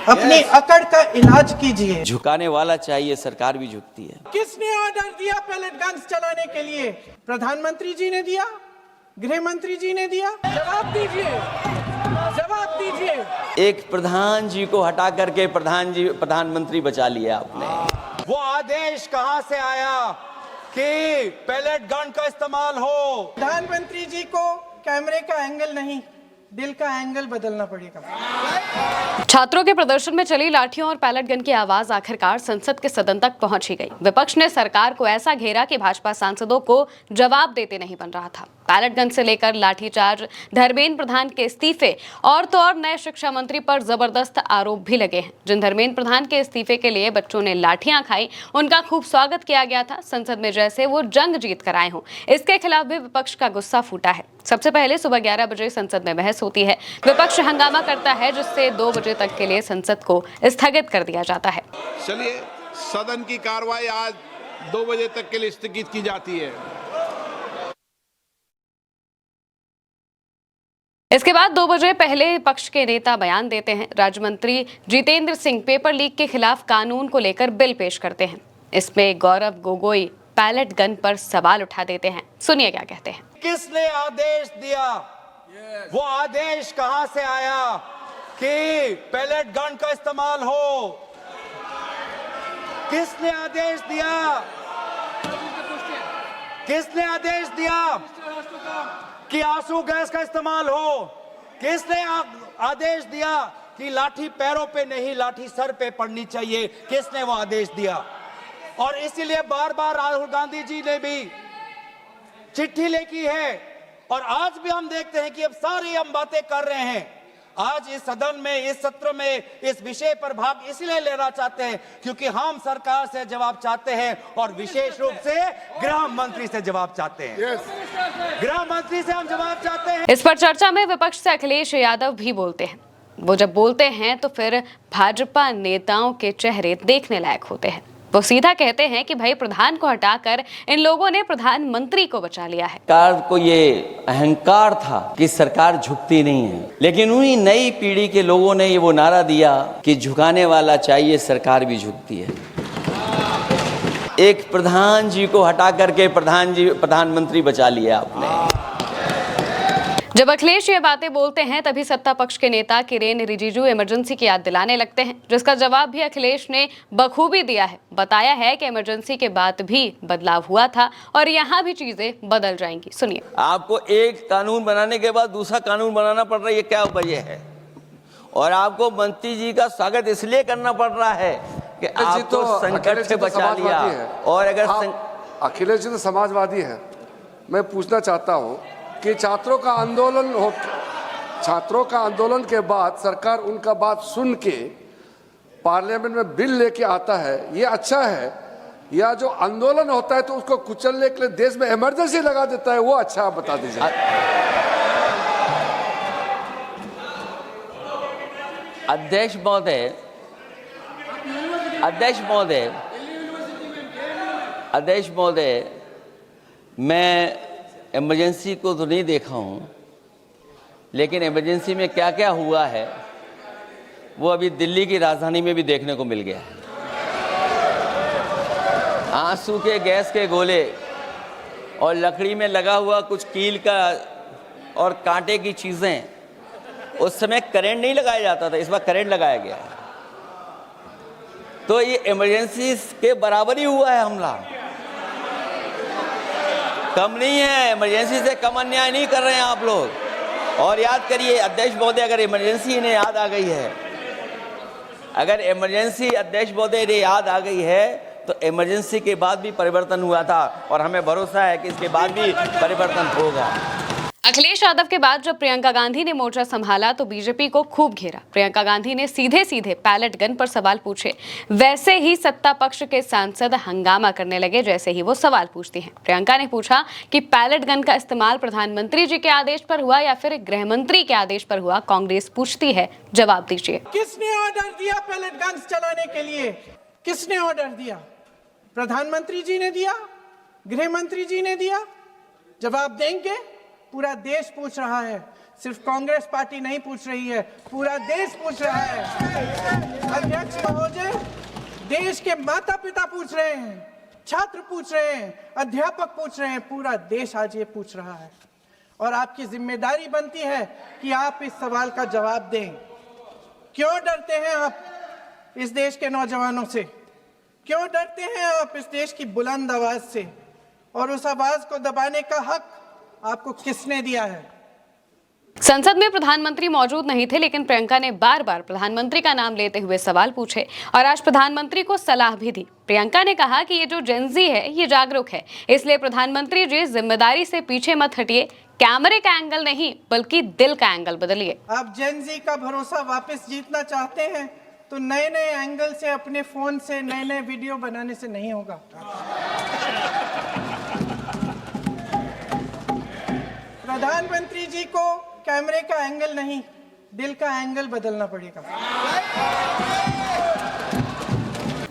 अपनी अकड़ का इलाज कीजिए। झुकाने वाला चाहिए, सरकार भी झुकती है। किसने ऑर्डर दिया पैलेट गन्स चलाने के लिए? प्रधानमंत्री जी ने दिया? गृह मंत्री जी ने दिया? जवाब दीजिए, जवाब दीजिए। एक प्रधान जी को हटा करके प्रधानमंत्री बचा लिया आपने। वो आदेश कहां से आया कि पैलेट गन का इस्तेमाल हो? प्रधानमंत्री जी को कैमरे का एंगल नहीं, दिल का एंगल बदलना पड़ेगा। छात्रों के प्रदर्शन में चली लाठियों और पैलेट गन की आवाज आखिरकार संसद के सदन तक पहुंच ही गई। विपक्ष ने सरकार को ऐसा घेरा कि भाजपा सांसदों को जवाब देते नहीं बन रहा था। पैलेट गन से लेकर लाठीचार्ज, धर्मेंद्र प्रधान के इस्तीफे और तो और नए शिक्षा मंत्री पर जबरदस्त आरोप भी लगे हैं। जिन धर्मेंद्र प्रधान के इस्तीफे के लिए बच्चों ने लाठियां खाई, उनका खूब स्वागत किया गया था, संसद में जैसे वो जंग जीत कर आए हों। इसके खिलाफ भी विपक्ष का गुस्सा फूटा है। सबसे पहले सुबह 11 बजे संसद में बहस होती है। विपक्ष हंगामा करता है, जिससे 2 बजे तक के लिए संसद को स्थगित कर दिया जाता है। चलिए, सदन की कार्रवाई आज 2 बजे तक के लिए स्थगित की जाती है। इसके बाद 2 बजे पहले पक्ष के नेता बयान देते हैं। राज्य मंत्री जितेंद्र सिंह पेपर लीक के खिलाफ कानून को लेकर बिल पेश करते हैं। इसमें गौरव गोगोई पैलेट गन पर सवाल उठा देते हैं। सुनिए क्या कहते हैं। किसने आदेश दिया? वो आदेश कहां से आया कि पैलेट गन का इस्तेमाल हो? किसने आदेश दिया? किसने आदेश दिया कि आंसू गैस का इस्तेमाल हो? किसने आदेश दिया कि लाठी पैरों पे नहीं, लाठी सर पे पड़नी चाहिए? किसने वो आदेश दिया? और इसीलिए बार बार राहुल गांधी जी ने भी चिट्ठी लिखी है, और आज भी हम देखते हैं कि अब सारी हम बातें कर रहे हैं। आज इस सदन में, इस सत्र में इस विषय पर भाग इसलिए लेना चाहते हैं क्योंकि हम सरकार से जवाब चाहते हैं, और विशेष रूप से गृह मंत्री से जवाब चाहते हैं। गृह मंत्री से हम जवाब चाहते हैं। इस पर चर्चा में विपक्ष से अखिलेश यादव भी बोलते हैं। वो जब बोलते हैं तो फिर भाजपा नेताओं के चेहरे देखने लायक होते हैं। वो सीधा कहते हैं कि भाई, प्रधान को हटाकर इन लोगों ने प्रधानमंत्री को बचा लिया है। सरकार को ये अहंकार था कि सरकार झुकती नहीं है, लेकिन उन्हीं नई पीढ़ी के लोगों ने ये वो नारा दिया कि झुकाने वाला चाहिए, सरकार भी झुकती है। एक प्रधान जी को हटा करके प्रधानमंत्री बचा लिया आपने। जब अखिलेश ये बातें बोलते हैं, तभी सत्ता पक्ष के नेता किरेन रिजिजू इमरजेंसी की याद दिलाने लगते हैं, जिसका जवाब भी अखिलेश ने बखूबी दिया है। बताया है कि इमरजेंसी के बाद भी बदलाव हुआ था और यहाँ भी चीजें बदल जाएंगी। सुनिए। आपको एक कानून बनाने के बाद दूसरा कानून बनाना पड़ रहा है, ये क्या वजह है? और आपको मंत्री जी का स्वागत इसलिए करना पड़ रहा है कि आपको संकट से बचा लिया। और अगर अखिलेश जी तो समाजवादी है। मैं पूछना चाहता हूँ कि छात्रों का आंदोलन के बाद सरकार उनका बात सुन के पार्लियामेंट में बिल लेके आता है, ये अच्छा है? या जो आंदोलन होता है तो उसको कुचलने के लिए देश में इमरजेंसी लगा देता है, वो अच्छा? आप बता दीजिए। अध्यक्ष महोदय, मैं इमरजेंसी को तो नहीं देखा हूँ, लेकिन इमरजेंसी में क्या क्या हुआ है वो अभी दिल्ली की राजधानी में भी देखने को मिल गया है। आंसू के गैस के गोले और लकड़ी में लगा हुआ कुछ कील का और कांटे की चीज़ें, उस समय करंट नहीं लगाया जाता था, इस बार करंट लगाया गया है। तो ये इमरजेंसी के बराबर ही हुआ है हमला, कम नहीं है। इमरजेंसी से कम अन्याय नहीं कर रहे हैं आप लोग। और याद करिए अध्यक्ष महोदय, अगर इमरजेंसी इन्हें याद आ गई है, अगर इमरजेंसी अध्यक्ष महोदय ने याद आ गई है, तो इमरजेंसी के बाद भी परिवर्तन हुआ था, और हमें भरोसा है कि इसके बाद भी परिवर्तन होगा। अखिलेश यादव के बाद जब प्रियंका गांधी ने मोर्चा संभाला तो बीजेपी को खूब घेरा। प्रियंका गांधी ने सीधे सीधे पैलेट गन पर सवाल पूछे। वैसे ही सत्ता पक्ष के सांसद हंगामा करने लगे जैसे ही वो सवाल पूछती हैं। प्रियंका ने पूछा कि पैलेट गन का इस्तेमाल प्रधानमंत्री जी के आदेश पर हुआ या फिर गृह मंत्री के आदेश पर हुआ? कांग्रेस पूछती है, जवाब दीजिए। किसने ऑर्डर दिया पैलेट गन्स चलाने के लिए? किसने ऑर्डर दिया? प्रधानमंत्री जी ने दिया? गृह मंत्री जी ने दिया? जवाब देंगे? पूरा देश पूछ रहा है, सिर्फ कांग्रेस पार्टी नहीं पूछ रही है, पूरा देश पूछ रहा है। अध्यक्ष महोदय, देश के माता पिता पूछ रहे हैं, छात्र पूछ रहे हैं, अध्यापक पूछ रहे हैं, पूरा देश आज ये पूछ रहा है और आपकी जिम्मेदारी बनती है कि आप इस सवाल का जवाब दें। क्यों डरते हैं आप इस देश के नौजवानों से? क्यों डरते हैं आप इस देश की बुलंद आवाज से? और उस आवाज को दबाने का हक आपको किसने दिया है? संसद में प्रधानमंत्री मौजूद नहीं थे, लेकिन प्रियंका ने बार बार प्रधानमंत्री का नाम लेते हुए सवाल पूछे और आज प्रधानमंत्री को सलाह भी दी। प्रियंका ने कहा कि ये जो जेनजी है ये जागरूक है, इसलिए प्रधानमंत्री जी जिम्मेदारी से पीछे मत हटिए, कैमरे का एंगल नहीं बल्कि दिल का एंगल बदलिए। आप जेनजी का भरोसा वापस जीतना चाहते हैं तो नए नए एंगल से, अपने फोन से नए नए वीडियो बनाने से नहीं होगा। प्रधानमंत्री जी को कैमरे का एंगल नहीं, दिल का एंगल बदलना पड़ेगा।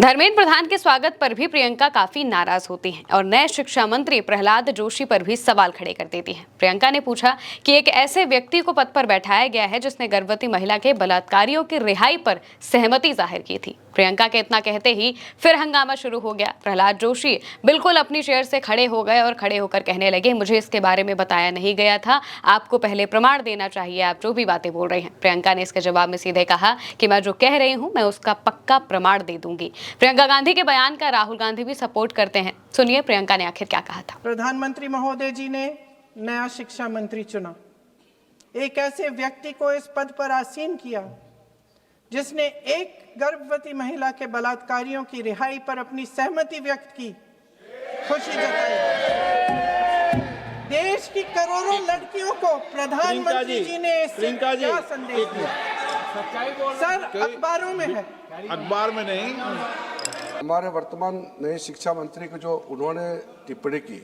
धर्मेंद्र प्रधान के स्वागत पर भी प्रियंका काफी नाराज होती हैं और नए शिक्षा मंत्री प्रहलाद जोशी पर भी सवाल खड़े कर देती हैं। प्रियंका ने पूछा कि एक ऐसे व्यक्ति को पद पर बैठाया गया है जिसने गर्भवती महिला के बलात्कारियों की रिहाई पर सहमति जाहिर की थी। प्रियंका के इतना कहते ही फिर हंगामा शुरू हो गया। प्रहलाद जोशी बिल्कुल अपनी चेयर से खड़े हो गए और खड़े होकर कहने लगे, मुझे इसके बारे में बताया नहीं गया था, आपको पहले प्रमाण देना चाहिए, आप जो भी बातें बोल रहे हैं। प्रियंका ने इसके जवाब में सीधे कहा कि मैं जो कह रही हूं मैं उसका पक्का प्रमाण दे दूंगी। प्रियंका गांधी के बयान का राहुल गांधी भी सपोर्ट करते हैं। सुनिए प्रियंका ने आखिर क्या कहा था। प्रधानमंत्री महोदय जी ने नया शिक्षा मंत्री चुना, एक ऐसे व्यक्ति को इस पद पर आसीन किया जिसने एक गर्भवती महिला के बलात्कारियों की रिहाई पर अपनी सहमति व्यक्त की, खुशी जताई। देश की करोड़ों लड़कियों को प्रधानमंत्री जी ने इससे क्या संदेश दिया? सर, अखबारों में है, अखबार में नहीं। हमारे वर्तमान नए शिक्षा मंत्री को जो उन्होंने टिप्पणी की,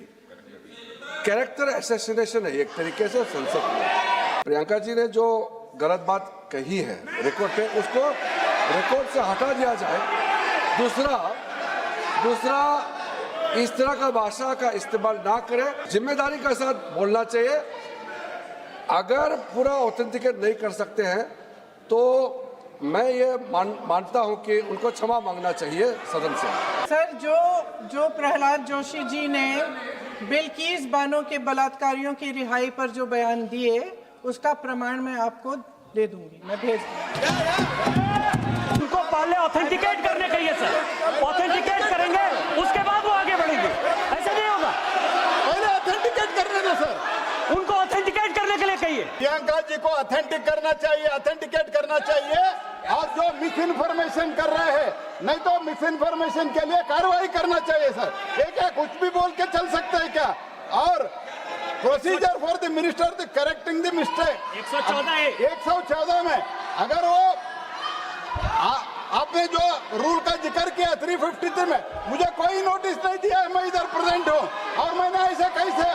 कैरेक्टर असैसिनेशन है एक तरीके से संसद में। प्रियंका जी ने जो गलत बात कही है रिकॉर्ड पे, उसको रिकॉर्ड से हटा दिया जाए। दूसरा इस तरह का भाषा का इस्तेमाल ना करें, जिम्मेदारी के साथ बोलना चाहिए। अगर पूरा ऑथेंटिकेट नहीं कर सकते हैं तो मैं ये मानता हूं कि उनको क्षमा मांगना चाहिए सदन से। सर, जो प्रहलाद जोशी जी ने बिल्किस बानो के बलात्कारियों की रिहाई पर जो बयान दिए, उसका प्रमाण मैं आपको दे दूंगी, मैं भेज दूंगी। उनको पहले ऑथेंटिकेट करने का ये सर, ऑथेंटिकेट करेंगे उसके बाद वो आगे बढ़ेंगे, ऐसा नहीं होगा। पहले ऑथेंटिकेट करने दो सर, उनको ऑथेंटिकेट करने के लिए कहिए। प्रियंका जी को ऑथेंटिक करना चाहिए, ऑथेंटिकेट करना चाहिए। और जो मिस इन्फॉर्मेशन कर रहे हैं, नहीं तो मिस इन्फॉर्मेशन के लिए कार्रवाई करना चाहिए सर। ये क्या कुछ भी बोल के चल सकते हैं क्या? और procedure for the minister the correcting the mistake 114 में अगर वो आपने जो रूल का जिक्र किया 353 में, मुझे कोई नोटिस नहीं दिया है, मैं इधर प्रेजेंट हूँ और मैंने ऐसे कैसे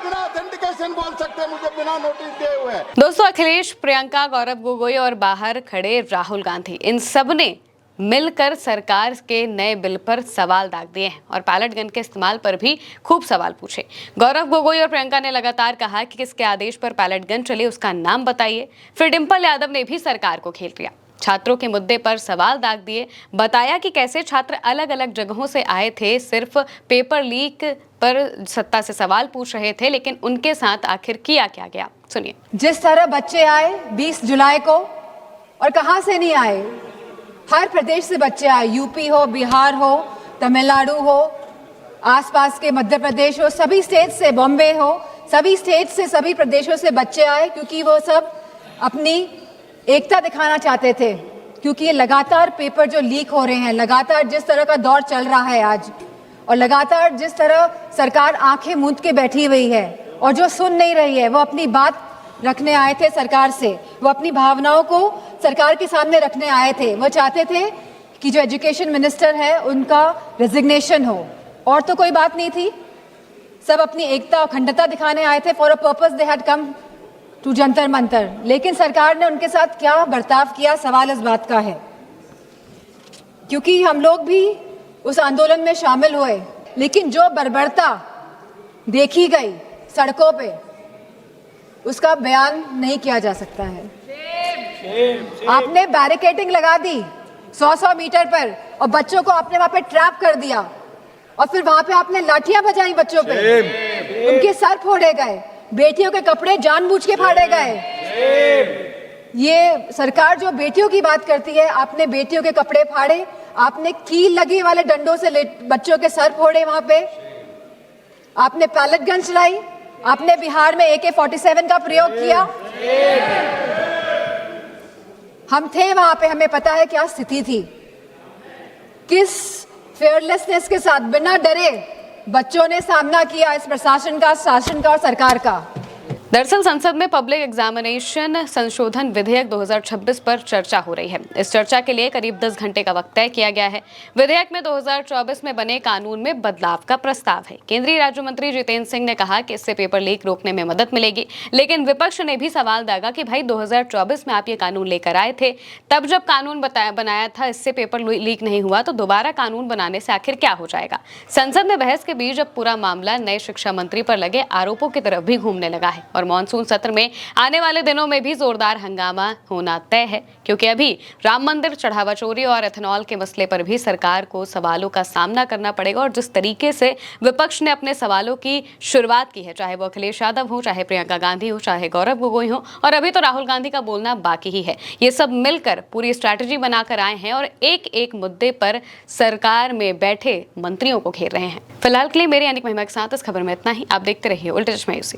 बिना ऑथेंटिकेशन बोल सकते हैं, मुझे बिना नोटिस दिए हुए। दोस्तों, अखिलेश, प्रियंका, गौरव गोगोई और बाहर खड़े राहुल गांधी, इन सब ने मिलकर सरकार के नए बिल पर सवाल दाग दिए हैं और पैलेट गन के इस्तेमाल पर भी खूब सवाल पूछे। गौरव गोगोई और प्रियंका ने लगातार कहा कि किसके आदेश पर पैलेट गन चली उसका नाम बताइए। फिर डिंपल यादव ने भी सरकार को घेर लिया, छात्रों के मुद्दे पर सवाल दाग दिए, बताया कि कैसे छात्र अलग अलग जगहों से आए थे, सिर्फ पेपर लीक पर सत्ता से सवाल पूछ रहे थे, लेकिन उनके साथ आखिर किया क्या गया, सुनिए। जिस तरह बच्चे आए 20 जुलाई को, और कहां से नहीं आए, हर प्रदेश से बच्चे आए, यूपी हो, बिहार हो, तमिलनाडु हो, आसपास के मध्य प्रदेश हो, सभी स्टेट से, बॉम्बे हो, सभी स्टेट से, सभी प्रदेशों से बच्चे आए, क्योंकि वो सब अपनी एकता दिखाना चाहते थे। क्योंकि ये लगातार पेपर जो लीक हो रहे हैं, लगातार जिस तरह का दौर चल रहा है आज, और लगातार जिस तरह सरकार आंखें मूंद के बैठी हुई है और जो सुन नहीं रही है, वो अपनी बात रखने आए थे सरकार से, वो अपनी भावनाओं को सरकार के सामने रखने आए थे। वो चाहते थे कि जो एजुकेशन मिनिस्टर है उनका रेजिग्नेशन हो, और तो कोई बात नहीं थी। सब अपनी एकता और अखंडता दिखाने आए थे। For a purpose they had come to Jantar Mantar. लेकिन सरकार ने उनके साथ क्या बर्ताव किया, सवाल इस बात का है। क्योंकि हम लोग भी उस आंदोलन में शामिल हुए, लेकिन जो बर्बरता देखी गई सड़कों पे, उसका बयान नहीं किया जा सकता है। आपने बैरिकेडिंग लगा दी 100-100 मीटर पर और बच्चों को आपने वहां पे ट्रैप कर दिया और फिर वहां पे आपने लाठियां बजाई बच्चों पे, उनके सर फोड़े गए, बेटियों के कपड़े जानबूझ के फाड़े गए। ये सरकार जो बेटियों की बात करती है, आपने बेटियों के कपड़े फाड़े, आपने कील लगी वाले डंडों से बच्चों के सर फोड़े, वहां पे आपने पैलेट गन चलाई, आपने बिहार में AK-47 का प्रयोग किया। हम थे वहां पे, हमें पता है क्या स्थिति थी, किस फेयरलेसनेस के साथ बिना डरे बच्चों ने सामना किया इस प्रशासन का, शासन का और सरकार का। दरअसल संसद में पब्लिक एग्जामिनेशन संशोधन विधेयक 2026 पर चर्चा हो रही है। इस चर्चा के लिए करीब 10 घंटे का वक्त तय किया गया है। विधेयक में 2024 में बने कानून में बदलाव का प्रस्ताव है। केंद्रीय राज्य मंत्री जितेंद्र सिंह ने कहा कि इससे पेपर लीक रोकने में मदद मिलेगी, लेकिन विपक्ष ने भी सवाल दागा कि भाई 2024 में आप ये कानून लेकर आए थे, तब जब कानून बनाया था इससे पेपर लीक नहीं हुआ, तो दोबारा कानून बनाने से आखिर क्या हो जाएगा। संसद में बहस के बीच अब पूरा मामला नए शिक्षा मंत्री पर लगे आरोपों की तरफ भी घूमने लगा है और मॉनसून सत्र में आने वाले दिनों में भी जोरदार हंगामा होना तय है, क्योंकि अभी राम मंदिर, चढ़ावा चोरी और एथेनॉल के मसले पर भी सरकार को सवालों का सामना करना पड़ेगा। और जिस तरीके से विपक्ष ने अपने सवालों की शुरुआत की है, चाहे वो अखिलेश यादव हो, चाहे प्रियंका गांधी हो, चाहे गौरव गोगोई हो, और अभी तो राहुल गांधी का बोलना बाकी ही है, ये सब मिलकर पूरी स्ट्रैटेजी बनाकर आए हैं और एक एक मुद्दे पर सरकार में बैठे मंत्रियों को घेर रहे हैं। फिलहाल के लिए मेरी यानी महिमा के साथ इस खबर में इतना ही। आप देखते रहिए उल्टे चश्मा यूसी।